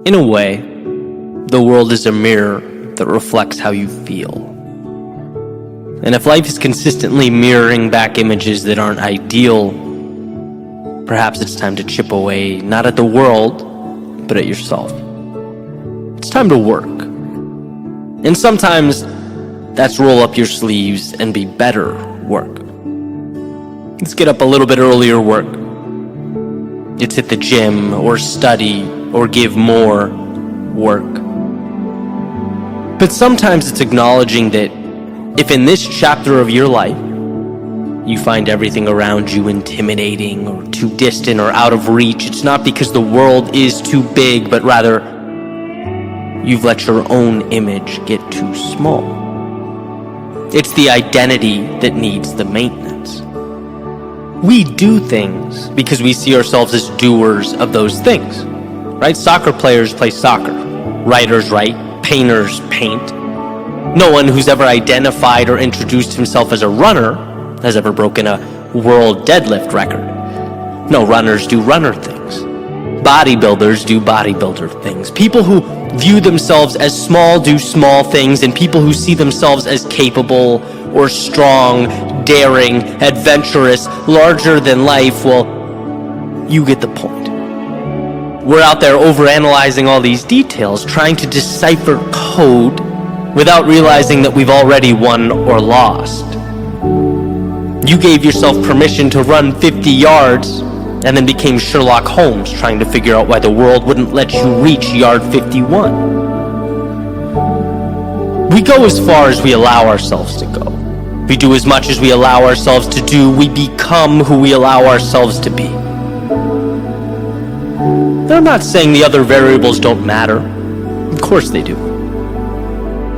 In a way, the world is a mirror that reflects how you feel. And if life is consistently mirroring back images that aren't ideal, perhaps it's time to chip away, not at the world, but at yourself. It's time to work. And sometimes that's roll up your sleeves and be better work. Let's get up a little bit earlier work. It's hit the gym or study or give more work. But sometimes it's acknowledging that if in this chapter of your life you find everything around you intimidating or too distant or out of reach, it's not because the world is too big, but rather you've let your own image get too small. It's the identity that needs the maintenance. We do things because we see ourselves as doers of those things, right? Soccer players play soccer. Writers write. Painters paint. No one who's ever identified or introduced himself as a runner has ever broken a world deadlift record. No, runners do runner things. Bodybuilders do bodybuilder things. People who view themselves as small do small things, and people who see themselves as capable or strong, daring, adventurous, larger than life, well, you get the point. We're out there overanalyzing all these details, trying to decipher code without realizing that we've already won or lost. You gave yourself permission to run 50 yards and then became Sherlock Holmes trying to figure out why the world wouldn't let you reach yard 51. We go as far as we allow ourselves to go. We do as much as we allow ourselves to do. We become who we allow ourselves to be. I'm not saying the other variables don't matter. Of course they do.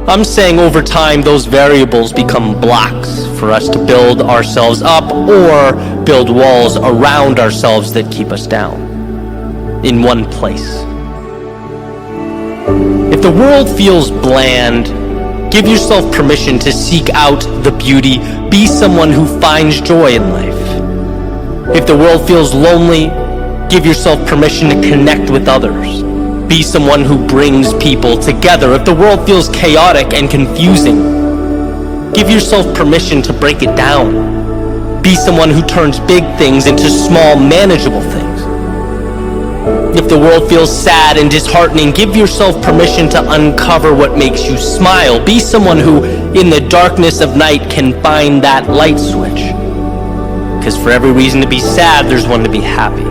I'm saying over time those variables become blocks for us to build ourselves up or build walls around ourselves that keep us down in one place. If the world feels bland, give yourself permission to seek out the beauty. Be someone who finds joy in life. If the world feels lonely, give yourself permission to connect with others. Be someone who brings people together. If the world feels chaotic and confusing, give yourself permission to break it down. Be someone who turns big things into small, manageable things. If the world feels sad and disheartening, give yourself permission to uncover what makes you smile. Be someone who, in the darkness of night, can find that light switch. Because for every reason to be sad, there's one to be happy.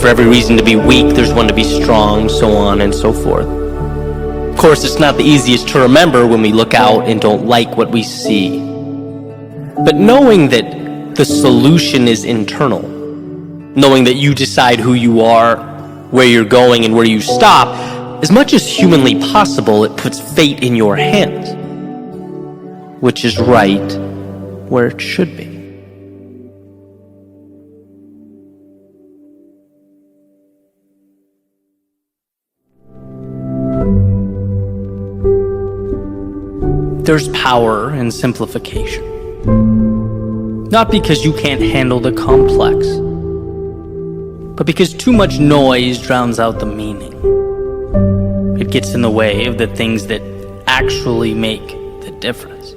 For every reason to be weak, there's one to be strong, so on and so forth. Of course, it's not the easiest to remember when we look out and don't like what we see. But knowing that the solution is internal, knowing that you decide who you are, where you're going, and where you stop, as much as humanly possible, it puts fate in your hands, which is right where it should be. There's power in simplification. Not because you can't handle the complex, but because too much noise drowns out the meaning. It gets in the way of the things that actually make the difference.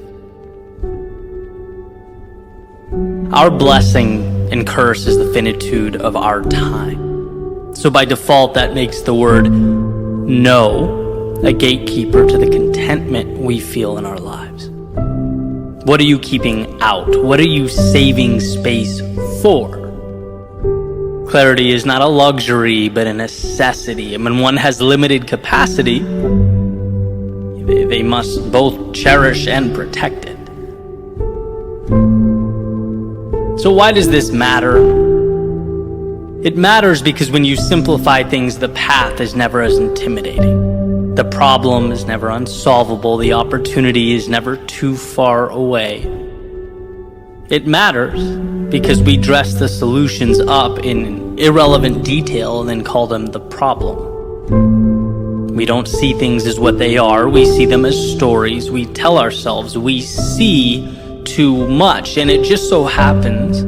Our blessing and curse is the finitude of our time. So by default, that makes the word no a gatekeeper to the contentment we feel in our lives. What are you keeping out? What are you saving space for? Clarity is not a luxury, but a necessity. And when one has limited capacity, they must both cherish and protect it. So why does this matter? It matters because when you simplify things, the path is never as intimidating. The problem is never unsolvable. The opportunity is never too far away. It matters because we dress the solutions up in irrelevant detail and then call them the problem. We don't see things as what they are. We see them as stories we tell ourselves. We see too much, and it just so happens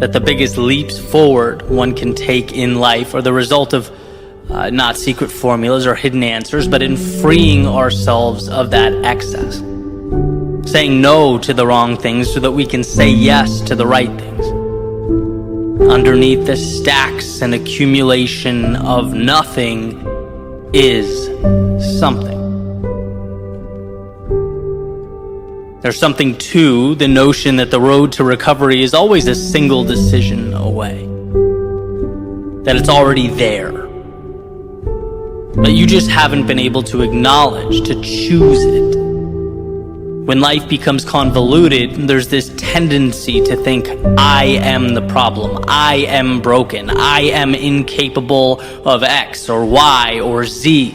that the biggest leaps forward one can take in life are the result of not secret formulas or hidden answers, but in freeing ourselves of that excess. Saying no to the wrong things so that we can say yes to the right things. Underneath the stacks and accumulation of nothing is something. There's something to the notion that the road to recovery is always a single decision away. That it's already there. But you just haven't been able to acknowledge, to choose it. When life becomes convoluted, there's this tendency to think, I am the problem, I am broken, I am incapable of X or Y or Z.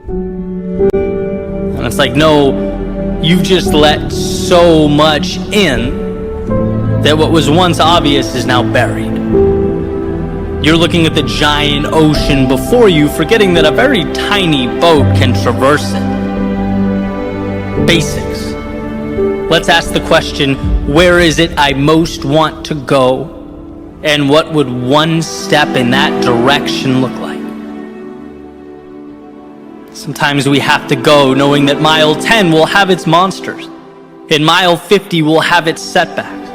And it's like, no, you've just let so much in that what was once obvious is now buried. You're looking at the giant ocean before you, forgetting that a very tiny boat can traverse it. Basics. Let's ask the question, where is it I most want to go? And what would one step in that direction look like? Sometimes we have to go knowing that mile 10 will have its monsters, and mile 50 will have its setbacks.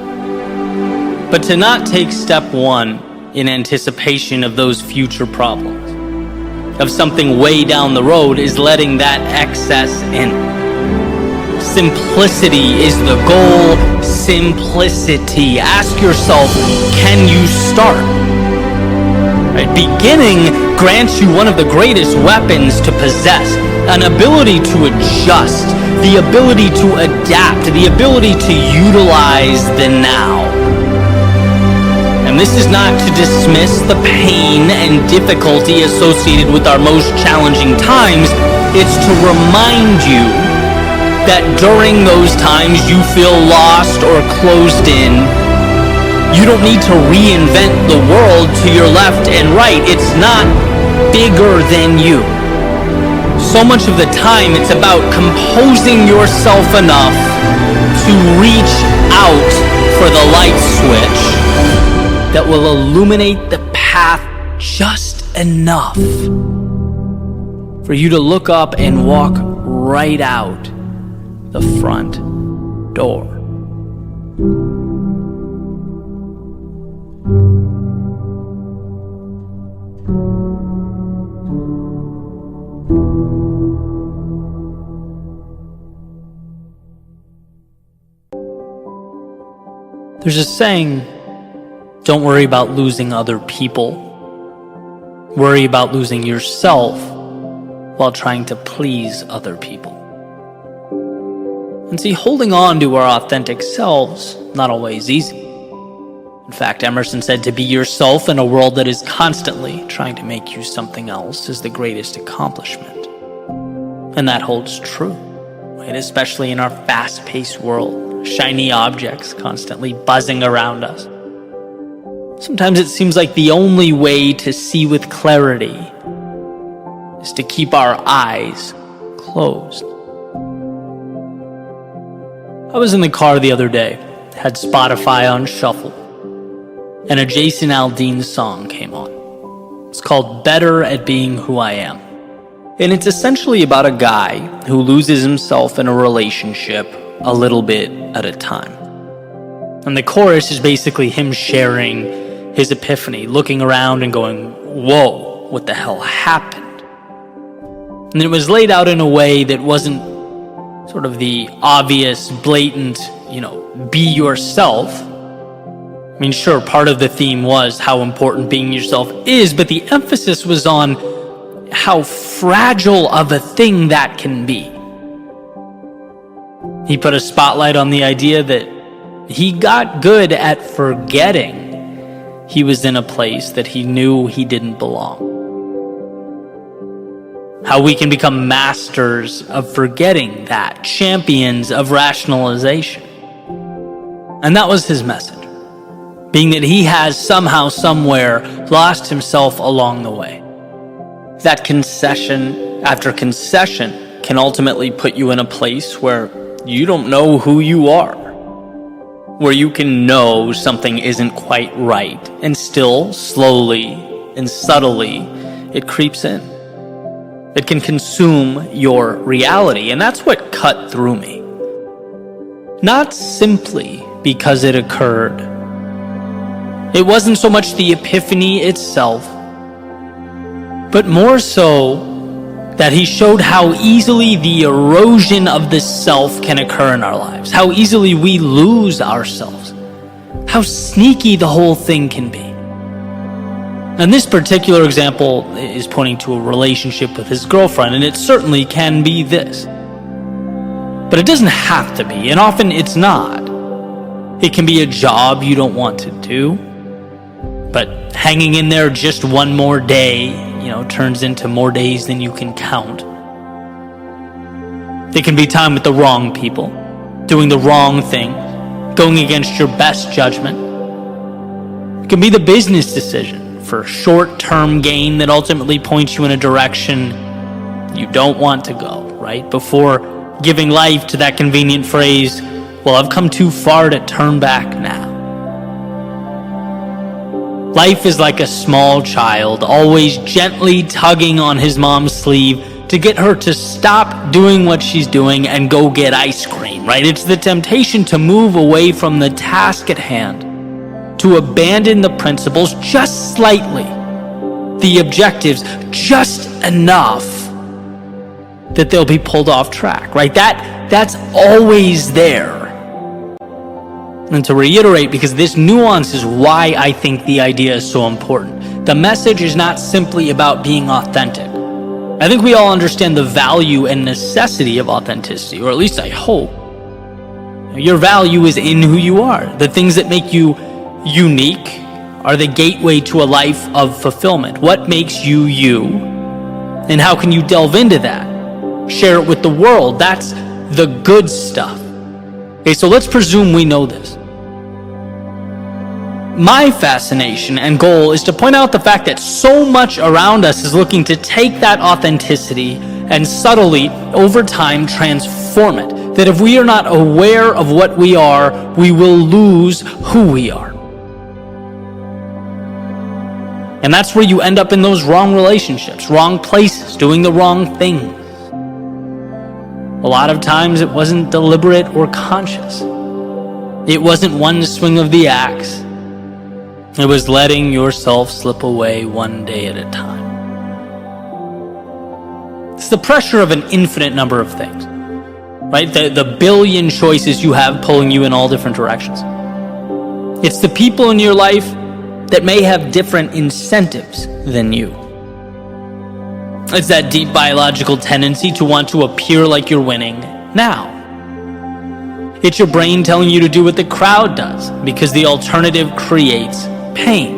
But to not take step 1 in anticipation of those future problems, of something way down the road, is letting that excess in. Simplicity is the goal. Simplicity. Ask yourself, can you start? Right? Beginning grants you one of the greatest weapons to possess, an ability to adjust, the ability to adapt, the ability to utilize the now. And this is not to dismiss the pain and difficulty associated with our most challenging times. It's to remind you that during those times you feel lost or closed in, you don't need to reinvent the world to your left and right. It's not bigger than you. So much of the time it's about composing yourself enough to reach out for the light switch that will illuminate the path just enough for you to look up and walk right out the front door. There's a saying, don't worry about losing other people. Worry about losing yourself while trying to please other people. And see, holding on to our authentic selves, not always easy. In fact, Emerson said to be yourself in a world that is constantly trying to make you something else is the greatest accomplishment. And that holds true, right? Especially in our fast-paced world, shiny objects constantly buzzing around us. Sometimes it seems like the only way to see with clarity is to keep our eyes closed. I was in the car the other day, had Spotify on shuffle, and a Jason Aldean song came on. It's called Better at Being Who I Am. And it's essentially about a guy who loses himself in a relationship a little bit at a time. And the chorus is basically him sharing his epiphany, looking around and going, whoa, what the hell happened? And it was laid out in a way that wasn't sort of the obvious, blatant, be yourself. I mean, sure, part of the theme was how important being yourself is, but the emphasis was on how fragile of a thing that can be. He put a spotlight on the idea that he got good at forgetting he was in a place that he knew he didn't belong. How we can become masters of forgetting that, champions of rationalization. And that was his message, being that he has somehow, somewhere, lost himself along the way. That concession after concession can ultimately put you in a place where you don't know who you are, where you can know something isn't quite right, and still, slowly and subtly, it creeps in. It can consume your reality, and that's what cut through me. Not simply because it occurred. It wasn't so much the epiphany itself, but more so that he showed how easily the erosion of the self can occur in our lives, how easily we lose ourselves, how sneaky the whole thing can be. And this particular example is pointing to a relationship with his girlfriend, and it certainly can be this. But it doesn't have to be, and often it's not. It can be a job you don't want to do, but hanging in there just one more day, turns into more days than you can count. It can be time with the wrong people, doing the wrong thing, going against your best judgment. It can be the business decision for short-term gain that ultimately points you in a direction you don't want to go, right? Before giving life to that convenient phrase, well, I've come too far to turn back now. Life is like a small child, always gently tugging on his mom's sleeve to get her to stop doing what she's doing and go get ice cream, right? It's the temptation to move away from the task at hand, to abandon the principles just slightly, the objectives just enough that they'll be pulled off track, right? That's always there. And to reiterate, because this nuance is why I think the idea is so important. The message is not simply about being authentic. I think we all understand the value and necessity of authenticity, or at least I hope. Your value is in who you are. The things that make you unique are the gateway to a life of fulfillment. What makes you you? And how can you delve into that? Share it with the world. That's the good stuff. Okay, so let's presume we know this. My fascination and goal is to point out the fact that so much around us is looking to take that authenticity and subtly, over time, transform it. That if we are not aware of what we are, we will lose who we are. And that's where you end up in those wrong relationships, wrong places, doing the wrong things. A lot of times it wasn't deliberate or conscious. It wasn't one swing of the axe. It was letting yourself slip away one day at a time. It's the pressure of an infinite number of things, right? The billion choices you have pulling you in all different directions. It's the people in your life that may have different incentives than you. It's that deep biological tendency to want to appear like you're winning now. It's your brain telling you to do what the crowd does because the alternative creates pain.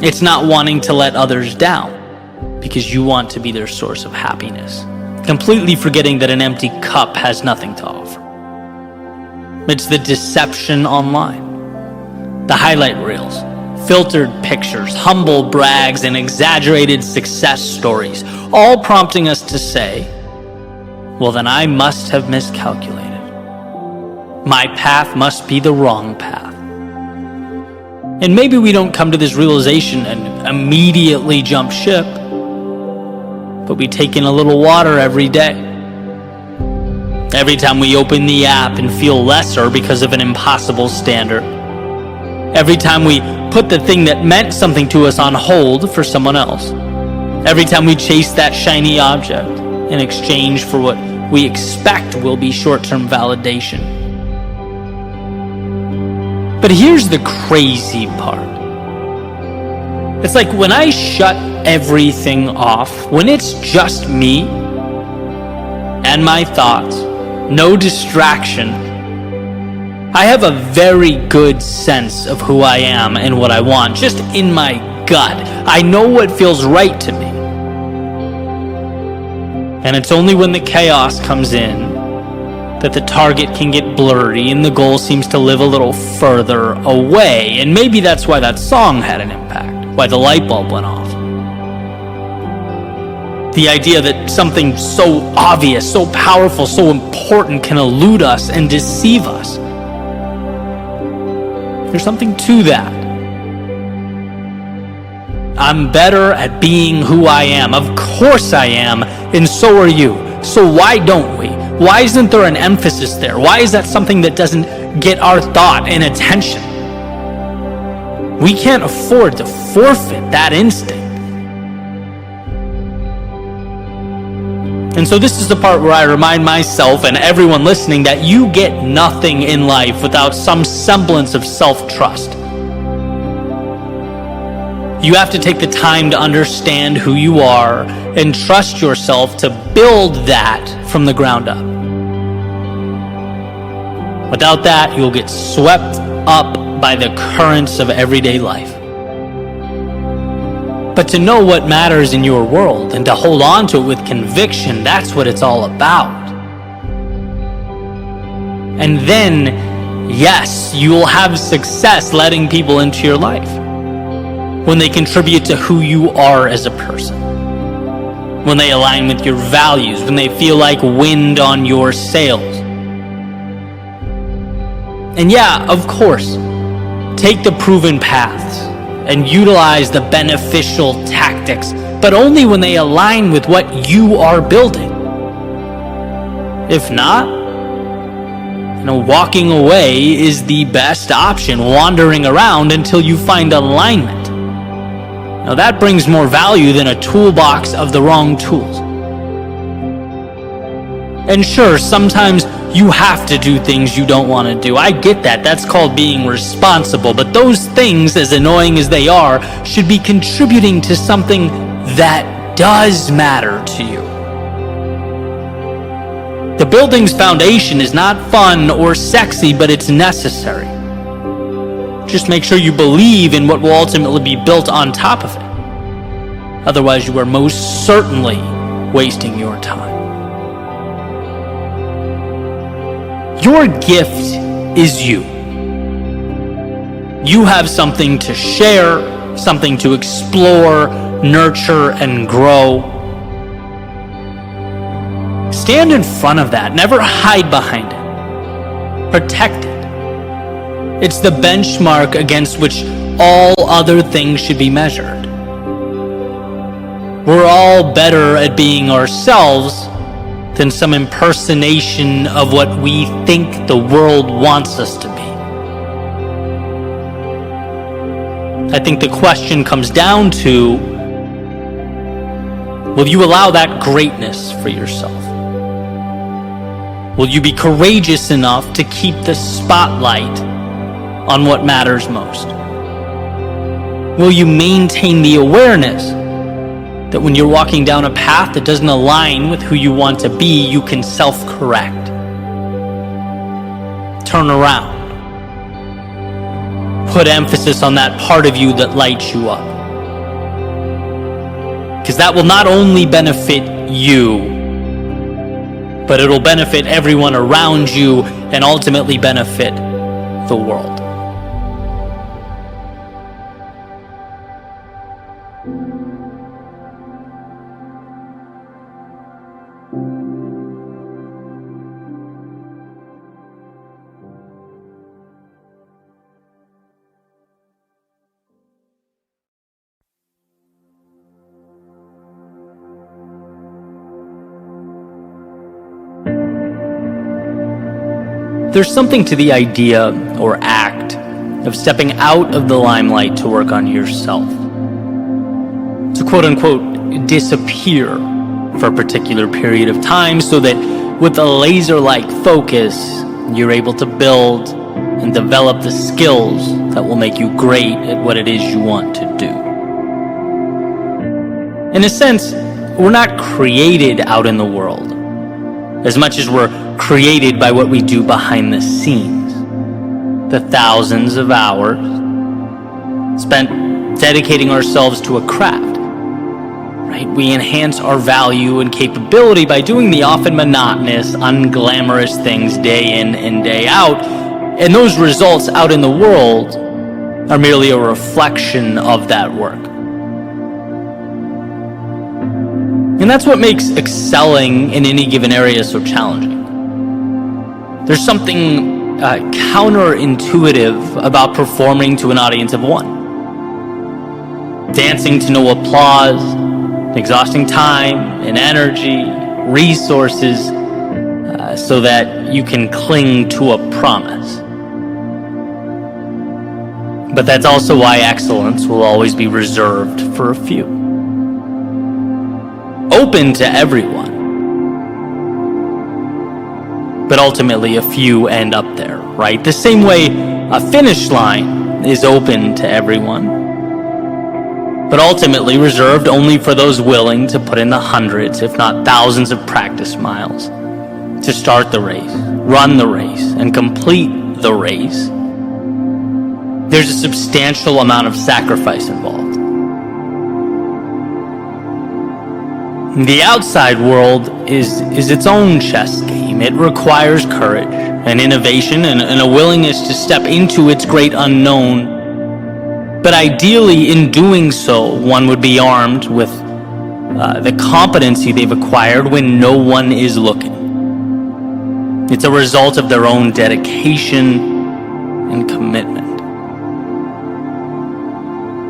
It's not wanting to let others down because you want to be their source of happiness, completely forgetting that an empty cup has nothing to offer. It's the deception online, the highlight reels, filtered pictures, humble brags, and exaggerated success stories, all prompting us to say, well, then I must have miscalculated. My path must be the wrong path. And maybe we don't come to this realization and immediately jump ship, but we take in a little water every day. Every time we open the app and feel lesser because of an impossible standard. Every time we put the thing that meant something to us on hold for someone else. Every time we chase that shiny object in exchange for what we expect will be short-term validation. But here's the crazy part. It's like when I shut everything off, when it's just me and my thoughts, no distraction, I have a very good sense of who I am and what I want, just in my gut. I know what feels right to me. And it's only when the chaos comes in that the target can get blurry and the goal seems to live a little further away. And maybe that's why that song had an impact, why the light bulb went off. The idea that something so obvious, so powerful, so important can elude us and deceive us. There's something to that. I'm better at being who I am. Of course I am, and so are you. So why don't we? Why isn't there an emphasis there? Why is that something that doesn't get our thought and attention? We can't afford to forfeit that instinct. And so this is the part where I remind myself and everyone listening that you get nothing in life without some semblance of self-trust. You have to take the time to understand who you are and trust yourself to build that from the ground up. Without that, you'll get swept up by the currents of everyday life. But to know what matters in your world and to hold on to it with conviction, that's what it's all about. And then, yes, you will have success letting people into your life when they contribute to who you are as a person, when they align with your values, when they feel like wind on your sails. And yeah, of course, take the proven paths and utilize the beneficial tactics, but only when they align with what you are building. If not, walking away is the best option, wandering around until you find alignment. Now that brings more value than a toolbox of the wrong tools. And sure, sometimes you have to do things you don't want to do. I get that. That's called being responsible. But those things, as annoying as they are, should be contributing to something that does matter to you. The building's foundation is not fun or sexy, but it's necessary. Just make sure you believe in what will ultimately be built on top of it. Otherwise, you are most certainly wasting your time. Your gift is you. You have something to share, something to explore, nurture, and grow. Stand in front of that. Never hide behind it. Protect it. It's the benchmark against which all other things should be measured. We're all better at being ourselves than some impersonation of what we think the world wants us to be. I think the question comes down to, will you allow that greatness for yourself? Will you be courageous enough to keep the spotlight on what matters most? Will you maintain the awareness that when you're walking down a path that doesn't align with who you want to be, you can self-correct? Turn around. Put emphasis on that part of you that lights you up. Because that will not only benefit you, but it'll benefit everyone around you and ultimately benefit the world. There's something to the idea or act of stepping out of the limelight to work on yourself. To quote unquote disappear for a particular period of time so that with a laser-like focus, you're able to build and develop the skills that will make you great at what it is you want to do. In a sense, we're not created out in the world as much as we're created by what we do behind the scenes. The thousands of hours spent dedicating ourselves to a craft, right? We enhance our value and capability by doing the often monotonous, unglamorous things day in and day out, and those results out in the world are merely a reflection of that work. And that's what makes excelling in any given area so challenging. There's something counterintuitive about performing to an audience of one. dancing to no applause, exhausting time and energy, resources, so that you can cling to a promise. But that's also why excellence will always be reserved for a few. Open to everyone. But ultimately a few end up there, right? The same way a finish line is open to everyone, but ultimately reserved only for those willing to put in the hundreds, if not thousands of practice miles to start the race, run the race, and complete the race. There's a substantial amount of sacrifice involved. The outside world is its own chess game. It requires courage and innovation and a willingness to step into its great unknown. But ideally, in doing so, one would be armed with the competency they've acquired when no one is looking. It's a result of their own dedication and commitment.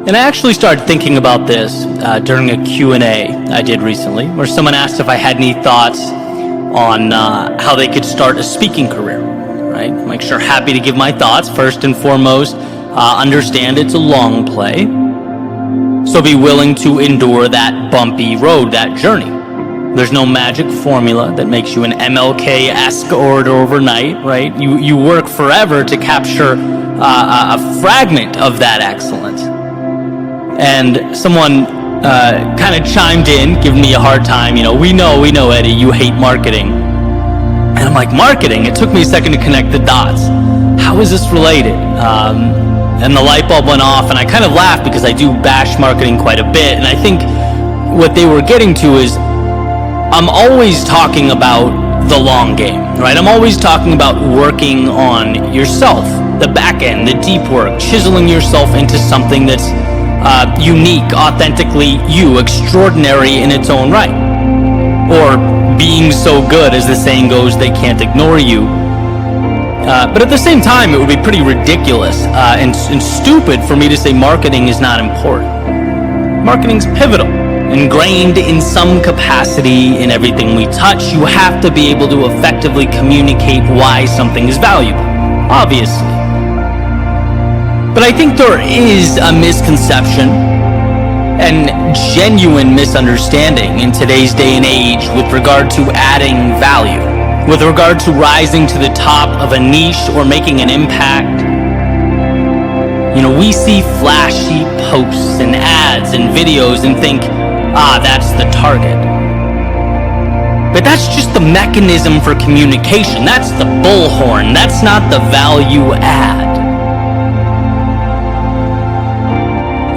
And I actually started thinking about this during a Q&A I did recently, where someone asked if I had any thoughts on how they could start a speaking career, right? I'm like, sure, happy to give my thoughts. First and foremost, understand it's a long play, so be willing to endure that bumpy road, that journey. There's no magic formula that makes you an MLK-esque orator overnight, right? You work forever to capture a fragment of that excellence. And someone kind of chimed in, giving me a hard time. You know, we know, Eddie, you hate marketing. And I'm like, marketing? It took me a second to connect the dots. How is this related? And the light bulb went off, and I kind of laughed because I do bash marketing quite a bit. And I think what they were getting to is I'm always talking about the long game, right? I'm always talking about working on yourself, the back end, the deep work, chiseling yourself into something that's unique, authentically you, extraordinary in its own right. Or being so good, as the saying goes, they can't ignore you. But at the same time, it would be pretty ridiculous and stupid for me to say marketing is not important. Marketing's pivotal, ingrained in some capacity in everything we touch. You have to be able to effectively communicate why something is valuable, obviously. But I think there is a misconception and genuine misunderstanding in today's day and age with regard to adding value, with regard to rising to the top of a niche or making an impact. You know, we see flashy posts and ads and videos and think, that's the target. But that's just the mechanism for communication. That's the bullhorn. That's not the value add.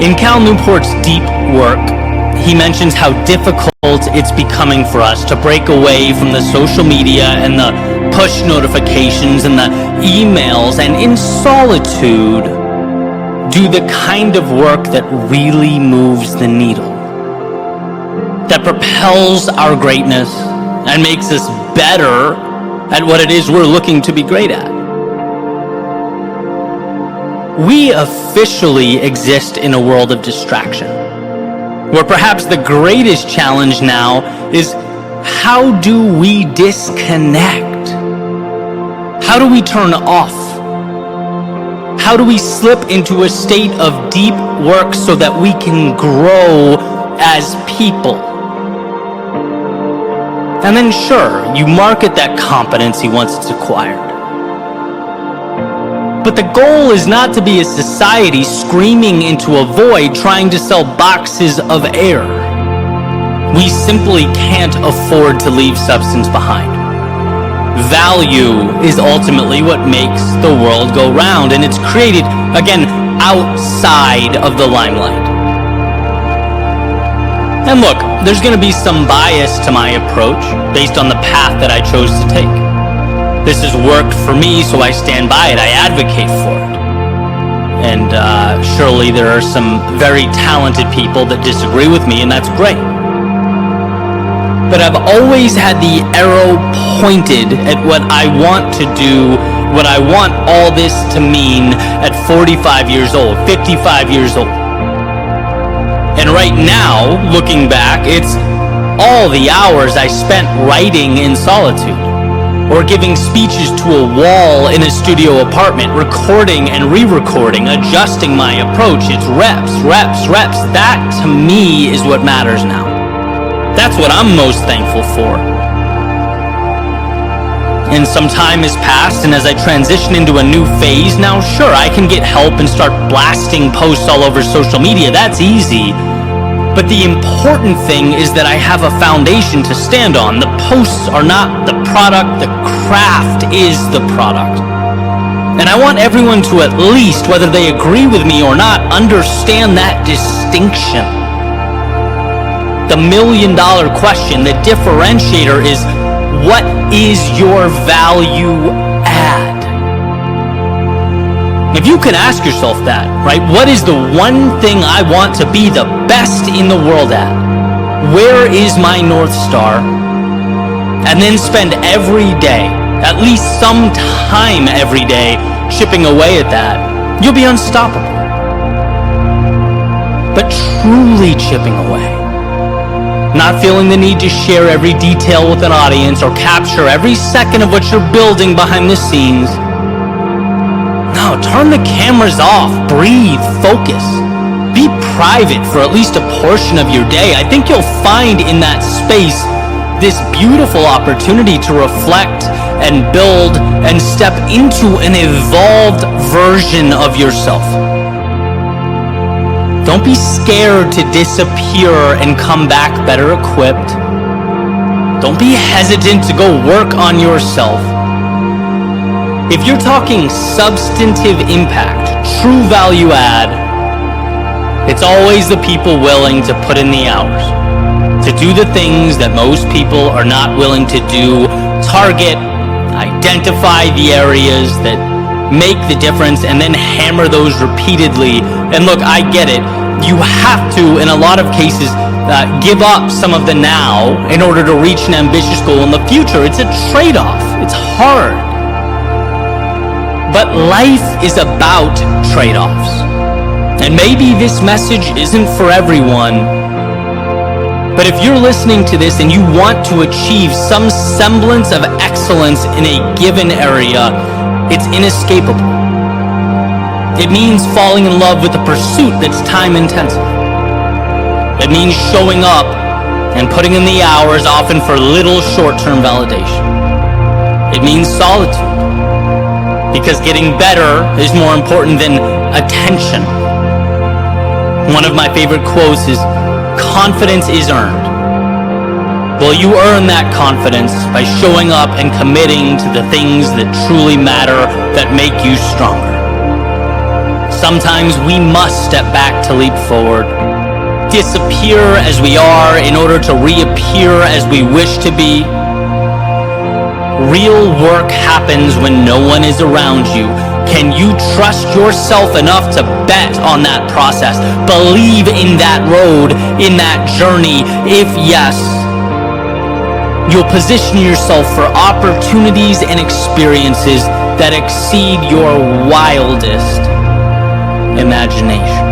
In Cal Newport's deep work, he mentions how difficult it's becoming for us to break away from the social media and the push notifications and the emails, and in solitude, do the kind of work that really moves the needle, that propels our greatness and makes us better at what it is we're looking to be great at. We officially exist in a world of distraction, where perhaps the greatest challenge now is, how do we disconnect? How do we turn off? How do we slip into a state of deep work so that we can grow as people? And then sure, you market that competency once it's acquired. But the goal is not to be a society screaming into a void trying to sell boxes of air. We simply can't afford to leave substance behind. Value is ultimately what makes the world go round, and it's created, again, outside of the limelight. And look, there's going to be some bias to my approach based on the path that I chose to take. This has worked for me, so I stand by it. I advocate for it. And surely there are some very talented people that disagree with me, and that's great. But I've always had the arrow pointed at what I want to do, what I want all this to mean at 45 years old, 55 years old. right now, looking back, it's all the hours I spent writing in solitude, or giving speeches to a wall in a studio apartment, recording and re-recording, adjusting my approach. It's reps, reps, reps. That, to me, is what matters now. That's what I'm most thankful for. And some time has passed, and as I transition into a new phase, now sure, I can get help and start blasting posts all over social media. That's easy. But the important thing is that I have a foundation to stand on. The posts are not the product, the craft is the product. And I want everyone to at least, whether they agree with me or not, understand that distinction. The $1 million question, the differentiator is, what is your value add? If you can ask yourself that, right? What is the one thing I want to be the best in the world at? Where is my North Star? And then spend every day, at least some time every day, chipping away at that, you'll be unstoppable. But truly chipping away. Not feeling the need to share every detail with an audience or capture every second of what you're building behind the scenes. No, turn the cameras off, breathe, focus. Be private for at least a portion of your day. I think you'll find in that space this beautiful opportunity to reflect and build and step into an evolved version of yourself. Don't be scared to disappear and come back better equipped. Don't be hesitant to go work on yourself. If you're talking substantive impact, true value add, it's always the people willing to put in the hours, to do the things that most people are not willing to do, target, identify the areas that make the difference, and then hammer those repeatedly. And look, I get it. You have to, in a lot of cases, give up some of the now in order to reach an ambitious goal in the future. It's a trade-off. It's hard. But life is about trade-offs. And maybe this message isn't for everyone, but if you're listening to this and you want to achieve some semblance of excellence in a given area, it's inescapable. It means falling in love with a pursuit that's time-intensive. It means showing up and putting in the hours, often for little short-term validation. It means solitude, because getting better is more important than attention. One of my favorite quotes is, "Confidence is earned." Well, you earn that confidence by showing up and committing to the things that truly matter, that make you stronger. Sometimes we must step back to leap forward, disappear as we are in order to reappear as we wish to be. Real work happens when no one is around you. Can you trust yourself enough to bet on that process? Believe in that road, in that journey? If yes, you'll position yourself for opportunities and experiences that exceed your wildest imagination.